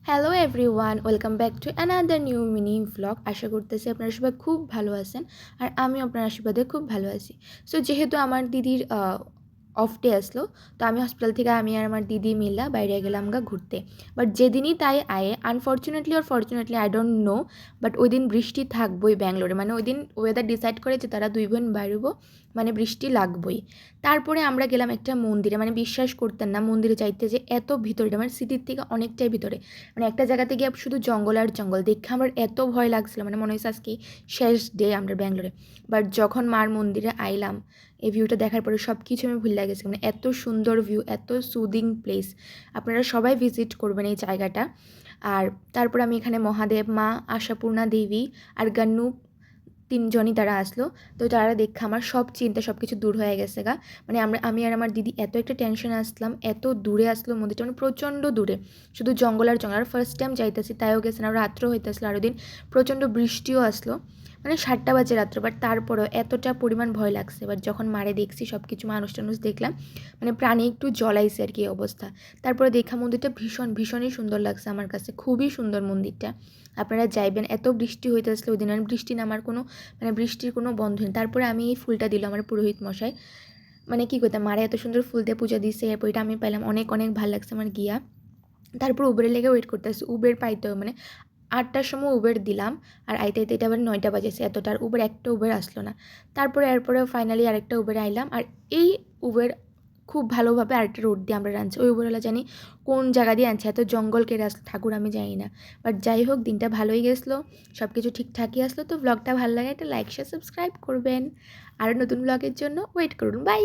Hello everyone, welcome back to another new mini vlog. আশা করতেছি আপনারা সবাই খুব ভালো আছেন আর আমিও আপনার আশীর্বাদে খুব ভালো আছি। সো যেহেতু আমার দিদির অফ ডে আসলো, তো আমি হসপিটাল থেকে আমি আর আমার দিদি মিল্লা বাইরে গেলাম ঘুরতে। বাট যেদিনই তাই আয়ে unfortunately or fortunately I don't know, but ওই দিন বৃষ্টি থাকবোই ব্যাঙ্গালোরে। মানে ওই দিন ওয়েদার ডিসাইড করে যে তারা 2 বোন বাইরবো, মানে বৃষ্টি লাগবই। তারপরে আমরা গেলাম একটা মন্দিরে, মানে বিশ্বাস করতেন না মন্দিরে চাইতে যে এত ভিতরে, মানে সিটির থেকে অনেকটাই ভিতরে। মানে একটা জায়গাতে গিয়ে শুধু জঙ্গল আর জঙ্গল দেখে আমার এত ভয় লাগছিল, মানে মনে হয়েছে আজকে শেষ ডে আমরা ব্যাঙ্গালোরে। বাট যখন মার মন্দিরে আইলাম, এই ভিউটা দেখার পরে সব কিছু আমি ভুলে গেছি। মানে এত সুন্দর ভিউ, এত সুদিং প্লেস। আপনারা সবাই ভিজিট করবেন এই জায়গাটা। আর তারপর আমি এখানে মহাদেব, মা আশাপূর্ণা দেবী আর গান্নু, তিনজনই তারা আসলো। তো তারা দেখে আমার সব চিন্তা সব কিছু দূর হয়ে গেছে মানে আমি আর আমার দিদি এত একটা টেনশনে আসলাম, এত দূরে আসলো মন্দিরটা, মানে প্রচণ্ড দূরে, শুধু জঙ্গল আর জঙ্গল। আর ফার্স্ট টাইম যাইতেছি, তাইও গেছে না, রাত্র হইতে আসলো, আরও দিন প্রচণ্ড বৃষ্টিও আসলো, মানে 7টা বাজে রাত্র। বাট তারপরেও এতটা পরিমাণ ভয় লাগছে। এবার যখন মারে দেখছি সব কিছু মানুষ টানুষ দেখলাম, মানে প্রাণে একটু জলাইছে আর কি অবস্থা। তারপরে দেখা মন্দিরটা ভীষণই সুন্দর লাগছে আমার কাছে, খুবই সুন্দর মন্দিরটা। আপনারা যাইবেন। এত বৃষ্টি হইতে আসলে ওই দিন, আর বৃষ্টি নামার কোনো, মানে বৃষ্টির কোনো বন্ধ নেই। তারপরে আমি এই ফুলটা দিল আমার পুরোহিত মশাই, মানে কী করতাম, মারা এত সুন্দর ফুল দিয়ে পূজা দিচ্ছে, এরপর এটা আমি পাইলাম, অনেক অনেক ভালো লাগছে আমার গিয়া। তারপর উবের লেগে ওয়েট করতে আসছি, উবের পাইতে মানে 8টার সময় উবের দিলাম, আর আইতে আইতে এটা আবার 9টা বাজেছে, এতটার উবের একটা উবের আসলো না। তারপরে এরপরে ফাইনালি আরেকটা উবের আইলাম, আর এই উবের খুব ভালোভাবে আরেকটা রোড দিয়ে আমরা আনছি। ওই উপরওয়ালা জানি কোন জায়গা দিয়ে আনছে, এত জঙ্গল কেটে আসলো ঠাকুর আমি জানি না। বাট যাই হোক, দিনটা ভালোই গেছিলো, সব কিছু ঠিকঠাকই আসলো। তো ব্লগটা ভালো লাগে একটা লাইক শেয়ার সাবস্ক্রাইব করবেন, আর নতুন ব্লগের জন্য ওয়েট করুন। বাই।